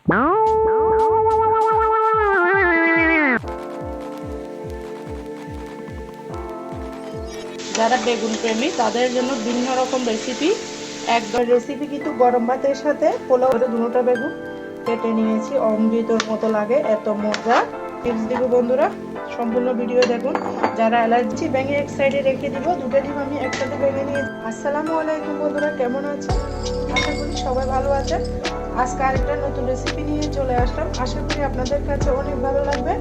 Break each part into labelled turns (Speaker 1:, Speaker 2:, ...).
Speaker 1: যারা বেগুন প্রেমী তাদের জন্য ভিন্ন রকম রেসিপি, একদম রেসিপি কিন্তু গরম ভাতের সাথে পোলাও করে দুটোটা বেগুন কেটে নিয়েছি। অমৃতর মতো লাগে, এত মজা। টিপস দিব বন্ধুরা, সম্পূর্ণ ভিডিও দেখুন। যারা অ্যালার্জি ভেঙে এক সাইডে রেখে দিব, দুটো ডিম আমি একসাথে ভেঙে নিয়েছি। আসসালামু আলাইকুম বন্ধুরা, কেমন আছেন? আশা করি সবাই ভালো আছেন। আজকে আরেকটা নতুন রেসিপি নিয়ে চলে আসলাম, আশা করি আপনাদের কাছে অনেক ভালো লাগবে।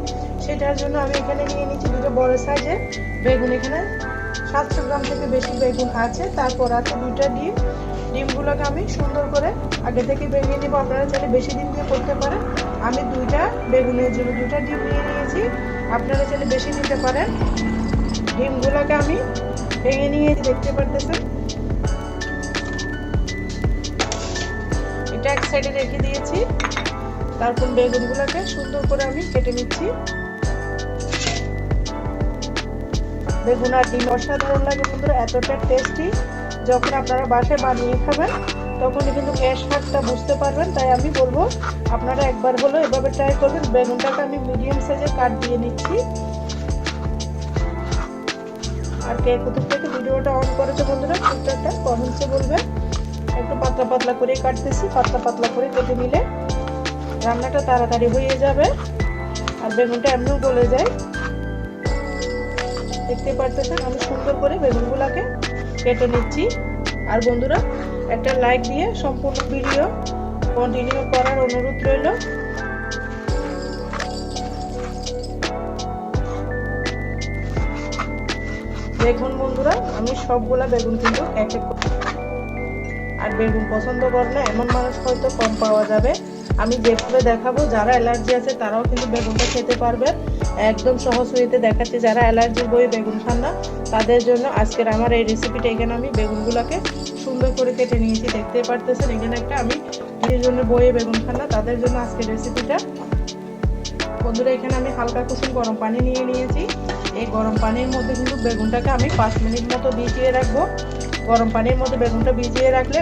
Speaker 1: সেটার জন্য আমি এখানে নিয়ে নিচ্ছি দুটো বড় সাইজের বেগুন। এখানে 700 গ্রাম থেকে বেশি বেগুন আছে। তারপর আছে দুটো ডিম। ডিমগুলোকে আমি সুন্দর করে আগে থেকে ভেঙে নিব। আপনারা চাইলে বেশি ডিম দিয়ে করতে পারেন। আমি দুইটা বেগুনের জন্য দুটা ডিম নিয়ে নিয়েছি, আপনারা চাইলে বেশি নিতে পারেন। ডিমগুলোকে আমি ভেঙে নিয়ে দেখতে পারতেছেন, এটা এক সাইডে রেখে দিয়েছি। তারপর বেগুনগুলোকে সুন্দর করে আমি কেটে নিচ্ছি। বেগুন আর ডিম অসাধারণ লাগে বন্ধুরা, এতটা টেস্টি। যখন আপনারা বাসায় বানিয়ে খাবেন তখনই কিন্তু এর স্বাদটা বুঝতে পারবেন। তাই আমি বলবো আপনারা একবার হলো এভাবে ট্রাই করবেন। বেগুনটাকে আমি মিডিয়াম সাইজে কাট দিয়ে নিচ্ছি। আর কে কোথা থেকে ভিডিওটা অন করেছে বন্ধুরা ঠিকঠাকটা কমেন্টসে বলবেন। একটু পাতলা পাতলা করে কাটতেছি, পাতলা পাতলা করে কেটে নিলে রান্নাটা তাড়াতাড়ি হয়ে যাবে আর বেগুনটা এমনিও গলে যায়। দেখতে পারতেছেন আমি সুন্দর করে বেগুনগুলোকে কেটে নিচ্ছি। আর বন্ধুরা একটা লাইক দিয়ে সম্পূর্ণ ভিডিও কন্টিনিউ করার অনুরোধ রইল। দেখুন বন্ধুরা, আমি সবগুলা বেগুন কিন্তু এক এক, আর বেগুন পছন্দ করে না এমন মানুষ হয়তো কম পাওয়া যাবে। আমি যেভাবে দেখাবো, যারা অ্যালার্জি আছে তারাও কিন্তু বেগুনটা খেতে পারবে। একদম সহজ ওয়েতে দেখাচ্ছি। যারা অ্যালার্জির বই বেগুন খান না তাদের জন্য আজকের আমার এই রেসিপিটা। এখানে আমি বেগুনগুলোকে সুন্দর করে কেটে নিয়েছি, দেখতে পারতেছেন। এখানে একটা আমি যাদের জন্য বইয়ে বেগুন খান না তাদের জন্য আজকের রেসিপিটা। বন্ধুরা এখানে আমি হালকা কুসুম গরম পানি নিয়ে নিয়েছি। এই গরম পানির মধ্যে কিন্তু বেগুনটাকে আমি 5 মিনিট মতো ভিজিয়ে রাখবো। গরম পানির মধ্যে বেগুনটা ভিজিয়ে রাখলে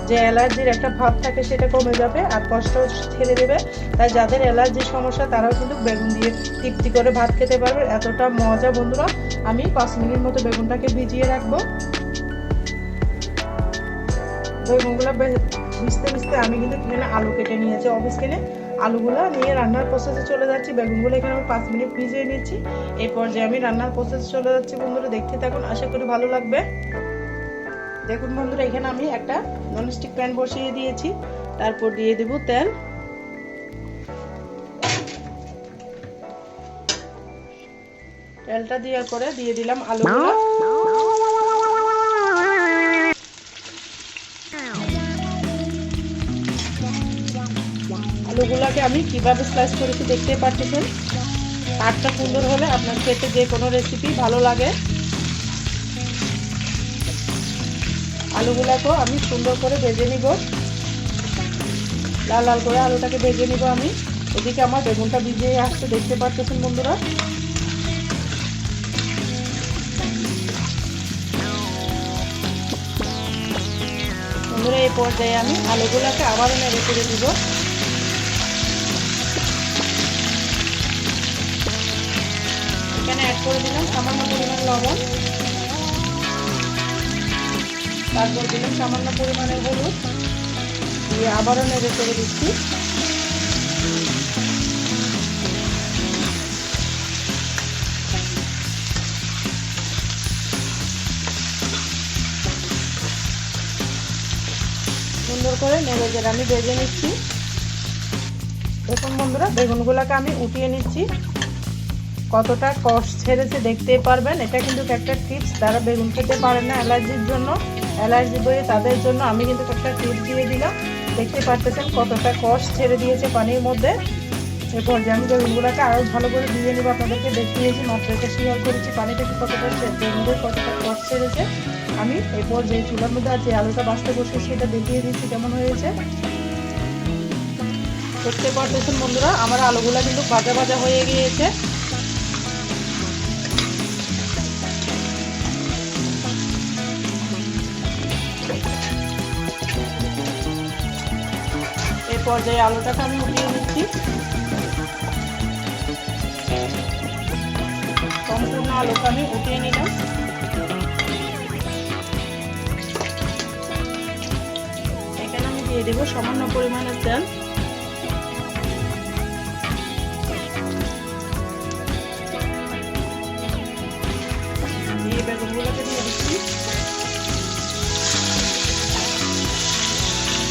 Speaker 1: যে অ্যালার্জির একটা ভাব থাকে সেটা কমে যাবে আর কষ্ট ছেড়ে দেবে। তাই যাদের অ্যালার্জির সমস্যা তারাও কিন্তু বেগুন দিয়ে তৃপ্তি করে ভাত খেতে পারবে, এতটা মজা বন্ধুরা। আমি 5 মিনিট মতো বেগুনটাকে ভিজিয়ে রাখবো। বেগুনগুলো ভিজতে ভিজতে আমি কিন্তু এখানে আলু কেটে নিয়েছি। অফিস কিনে আলুগুলো নিয়ে রান্নার প্রসেসে চলে যাচ্ছি। বেগুনগুলো এখানে আমি 5 মিনিট ভিজিয়ে নিচ্ছি। এরপর যে আমি রান্নার প্রসেসে চলে যাচ্ছি বন্ধুরা, দেখতে থাকুন, আশা করি ভালো লাগবে। দেখুন বন্ধুরা এখানে আমি একটা ননস্টিক প্যান বসিয়ে দিয়েছি। তারপর দিয়ে দেব তেল। তেলটা দেওয়ার পরে দিয়ে দিলাম আলুগুলো। আলুগুলোকে আমি কিভাবে স্লাইস করেছি দেখতে পাচ্ছেন। কাটটা সুন্দর হলে আপনার খেতে যে কোনো রেসিপি ভালো লাগে। আলুগুলোকেও আমি সুন্দর করে ভেজে নিব, লাল লাল করে আলুটাকে ভেজে নিব আমি। এদিকে আমার বেগুনটা ভিজিয়ে আসছে, দেখতে পাচ্ছেন বন্ধুরা। বন্ধুরা এই পর্যায়ে আমি আলুগুলোকে আবারও নেড়ে চেড়ে দিব। এখানে অ্যাড করে দিলাম সামান্য পরিমাণ লবণ, তারপর দিলাম সামান্য পরিমাণের হলুদ দিয়ে আবারও নেড়ে চেড়ে দিচ্ছি। সুন্দর করে নেড়ে চেড়ে আমি ভেজে নিচ্ছি। দেখুন বন্ধুরা বেগুনগুলোকে আমি উঠিয়ে নিচ্ছি, কতটা কষ ছেড়েছে দেখতেই পারবেন। এটা কিন্তু একটা টিপস, যারা বেগুন খেতে পারেন না অ্যালার্জির জন্য, অ্যালার্জি বয়ে তাদের জন্য আমি কিন্তু একটা টিপস দিয়ে দিলাম। দেখতে পারতেছেন কতটা কষ ছেড়ে দিয়েছে পানির মধ্যে। এরপর যে আমি বেগুনগুলোকে আরও ভালো করে দিয়ে নিব, আপনাদেরকে দেখিয়েছি, মাত্র এটা শেয়ার করেছি পানিটা কি কতটা বেগুনের কতটা কষ ছেড়েছে। আমি এরপর যে চুলার মধ্যে যে আলুটা বাছতে বসেছি সেটা দেখিয়ে দিচ্ছি কেমন হয়েছে। দেখতে পারতেছেন বন্ধুরা আমার আলুগুলো কিন্তু ভাজা ভাজা হয়ে গিয়েছে। পর্যায়ে আলুটাকে আমি উঠিয়ে নিচ্ছি। সম্পূর্ণ আলুটা আমি উঠিয়ে নিলাম। এখানে আমি দিয়ে দেব সামান্য পরিমাণের তেল। দিয়ে বেগুনগুলোকে দিয়ে দিচ্ছি।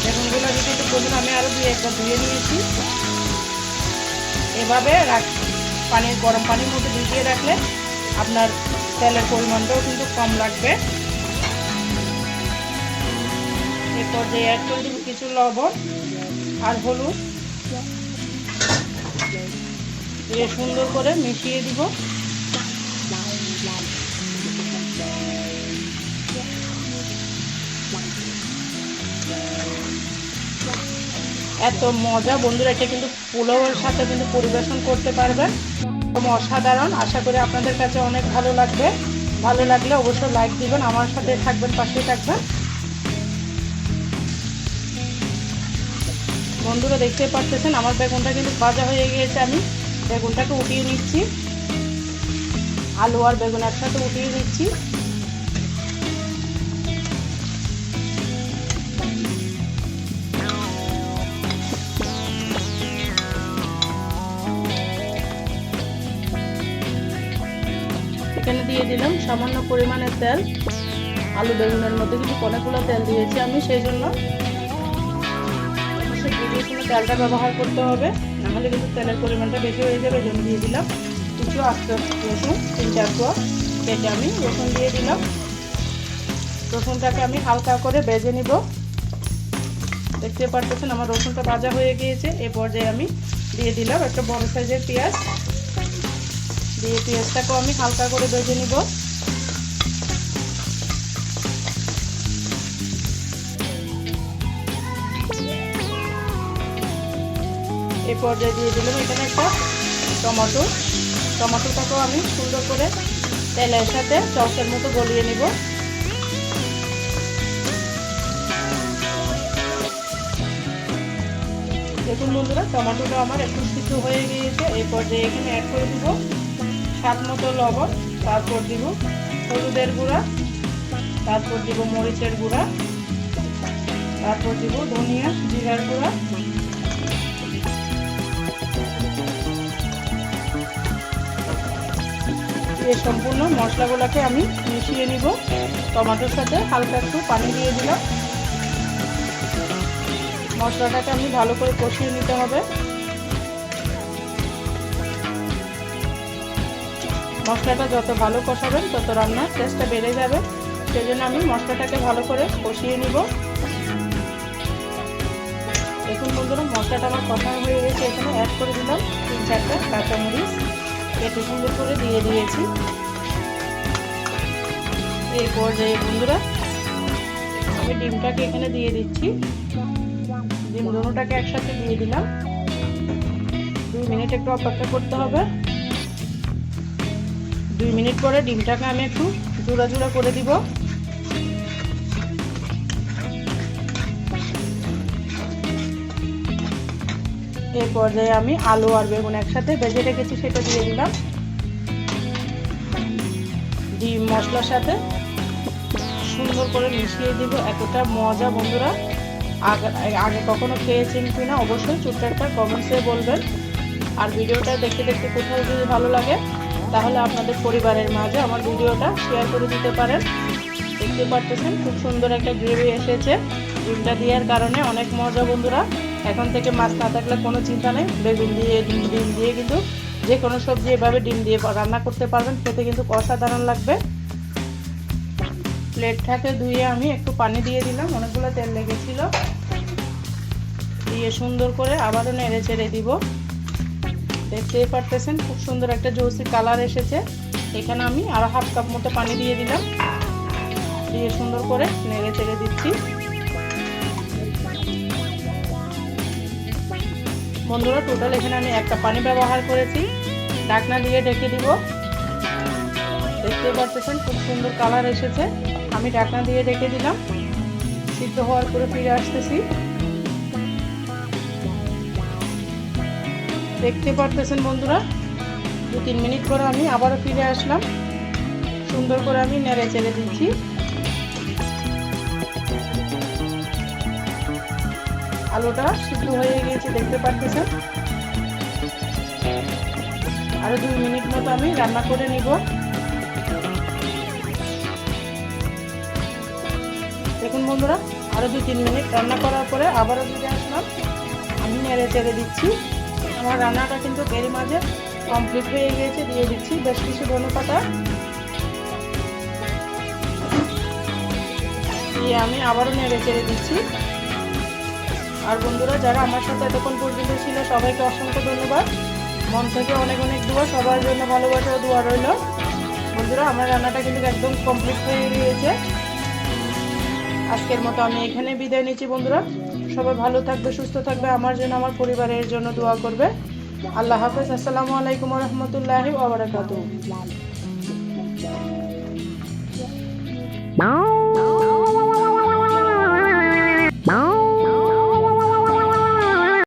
Speaker 1: বেগুনগুলো দিতে তো প্রথমে আমি আরো একবার ধুয়ে নিয়েছি। এভাবে গরম পানির মধ্যে ভিজিয়ে রাখলে আপনার তেলের পরিমাণটাও কিন্তু কম লাগবে। এরপর যে অ্যাড করে দিব কিছু লবণ আর হলুদ, দিয়ে সুন্দর করে মিশিয়ে দিব। এত মজা বন্ধুরা, এটা কিন্তু পোলাওয়ের সাথে কিন্তু পরিবেশন করতে পারবেন। অসাধারণ। আশা করি আপনাদের কাছে অনেক ভালো লাগবে। ভালো লাগলে অবশ্যই লাইক দিবেন, আমার সাথে থাকবেন, পাশে থাকবেন। বন্ধুরা দেখতে পাচ্ছেন আমার বেগুনটা কিন্তু ভাজা হয়ে গিয়েছে। আমি বেগুনটাকে উঠিয়ে নিচ্ছি, আলু আর বেগুন একসাথে উঠিয়ে নিচ্ছি। এখানে দিয়ে দিলাম সামান্য পরিমাণের তেল। আলু বেগুনের মধ্যে কিন্তু অনেকগুলো তেল দিয়েছি আমি, সেই জন্য তেলটা ব্যবহার করতে হবে, নাহলে কিন্তু তেলের পরিমাণটা বেশি হয়ে যাবে। জন্য দিয়ে দিলাম কিছু আস্ত রসুন, 3-4 কোয়া কেটে আমি রসুন দিয়ে দিলাম। রসুনটাকে আমি হালকা করে ভেজে নিব। দেখতে পাচ্ছেন আমার রসুনটা ভাজা হয়ে গিয়েছে। এই পর্যায়ে আমি দিয়ে দিলাম একটা বড় সাইজের পেঁয়াজ। দিয়ে পেঁয়াজটাকেও আমি হালকা করে ভেজে নিব। এই পর্যায়ে দিয়ে দিলাম এখানে একটা টমেটোটাকেও আমি সুন্দর করে তেলের সাথে সসের মতো গলিয়ে নিব। দেখুন বন্ধুরা, টমেটোটা আমার একটু সিদ্ধ হয়ে গিয়েছে। এই পর্যায়ে এখানে অ্যাড করে দিব স্বাদ মতো লবণ, তারপর দিব হলুদের গুঁড়া, তারপর দিব মরিচের গুঁড়া, তারপর দিব ধনিয়া জিরার গুঁড়া। এই সম্পূর্ণ মশলাগুলোকে আমি মিশিয়ে নিব। টমেটোর সাথে হালকা একটু পানি দিয়ে দিলাম। মশলাটাকে আমি ভালো করে কষিয়ে নিতে হবে। মশলাটা যত ভালো কষাবেন তত রান্নার টেস্টটা বেড়ে যাবে। সেই জন্য আমি মশলাটাকে ভালো করে কষিয়ে নিব। দেখুন বন্ধুরা, মশলাটা আমার কষানো হয়ে গেছে। এখানে অ্যাড করে দিলাম 3-4টা কাঁচামরিচ কেটে সুন্দর করে দিয়ে দিয়েছি। এই পর্যায়ে বন্ধুরা আমি ডিমটাকে এখানে দিয়ে দিচ্ছি। ডিম দুটোটাকে একসাথে দিয়ে দিলাম। 2 মিনিট একটু অপেক্ষা করতে হবে। 2 মিনিট পরে ডিমটাকে আমি একটু জোড়া জোড়া করে দিব। এই পর্যায়ে আমি আলু আর বেগুন একসাথে ভেজে রেখেছি সেটা দিয়ে দিলাম। ডিম মশলার সাথে সুন্দর করে মিশিয়ে দিব। এতটা মজা বন্ধুরা, আগে কখনো খেয়েছেন কিনা অবশ্যই ছোট্ট একটা কমেন্টসে বলবেন। আর ভিডিওটা দেখতে দেখতে কোথাও যদি ভালো লাগে তাহলে আপনাদের পরিবারের মাঝে আমার ভিডিওটা শেয়ার করে দিতে পারেন। দেখতে পাচ্ছেন খুব সুন্দর একটা গ্রেভি এসেছে ডিমটা দেওয়ার কারণে, অনেক মজা বন্ধুরা। এখন থেকে মাছ না থাকলে কোনো চিন্তা নেই, বেগুন দিয়ে ডিম দিয়ে কিন্তু যে কোনো সবজি এভাবে ডিম দিয়ে রান্না করতে পারবেন, খেতে কিন্তু অসাধারণ লাগবে। প্লেটটাকে ধুয়ে আমি একটু পানি দিয়ে দিলাম, অনেকগুলো তেল লেগেছিল। দিয়ে সুন্দর করে আবারও নেড়ে চেড়ে দিব। দেখতেই পারতেছেন খুব সুন্দর একটা জুসি কালার এসেছে। এখানে আমি আরো 1/2 কাপ মতো পানি দিয়ে দিলাম। দিয়ে সুন্দর করে নেড়ে চেড়ে দিচ্ছি। বন্ধুরা টোটাল এখানে আমি 1 কাপ পানি ব্যবহার করেছি। ঢাকনা দিয়ে ঢেকে দিব। দেখতে পাচ্ছেন খুব সুন্দর কালার এসেছে। আমি ঢাকনা দিয়ে ঢেকে দিলাম। সিদ্ধ হওয়ার পরে ফিরে আসতেছি। দেখতে পারতেছেন বন্ধুরা, 2-3 মিনিট পরে আমি আবারও ফিরে আসলাম। সুন্দর করে আমি নেড়ে চেড়ে দিচ্ছি। আলুটা সিদ্ধ হয়ে গিয়েছে দেখতে পারতেছেন। আরো 2 মিনিট মতো আমি রান্না করে নিব। দেখুন বন্ধুরা, আরো 2-3 মিনিট রান্না করার পরে আবারও ফিরে আসলাম। আমি নেড়ে চেড়ে দিচ্ছি। আমার রান্নাটা কিন্তু এরই মাঝে কমপ্লিট হয়ে গিয়েছে। দিয়ে দিচ্ছি বেশ কিছু ধনেপাতা। দিয়ে আমি আবারও নেড়ে চেড়ে দিচ্ছি। আর বন্ধুরা, যারা আমার সাথে এতক্ষণ পর্যন্ত ছিল সবাইকে অসংখ্য ধন্যবাদ। মন থেকে অনেক অনেক দোয়া, সবার জন্য ভালোবাসা ও দোয়া রইল। বন্ধুরা, আমার রান্নাটা কিন্তু একদম কমপ্লিট হয়ে গিয়েছে। আজকের মতো আমি এখানে বিদায় নিচ্ছি বন্ধুরা। সবাই ভালো থাকবে, সুস্থ থাকবে, আমার জন্য আমার পরিবারের জন্য দোয়া করবে। আল্লাহ হাফেজ। আসসালামু আলাইকুম ওয়া রাহমাতুল্লাহি ওয়া বারাকাতুহু।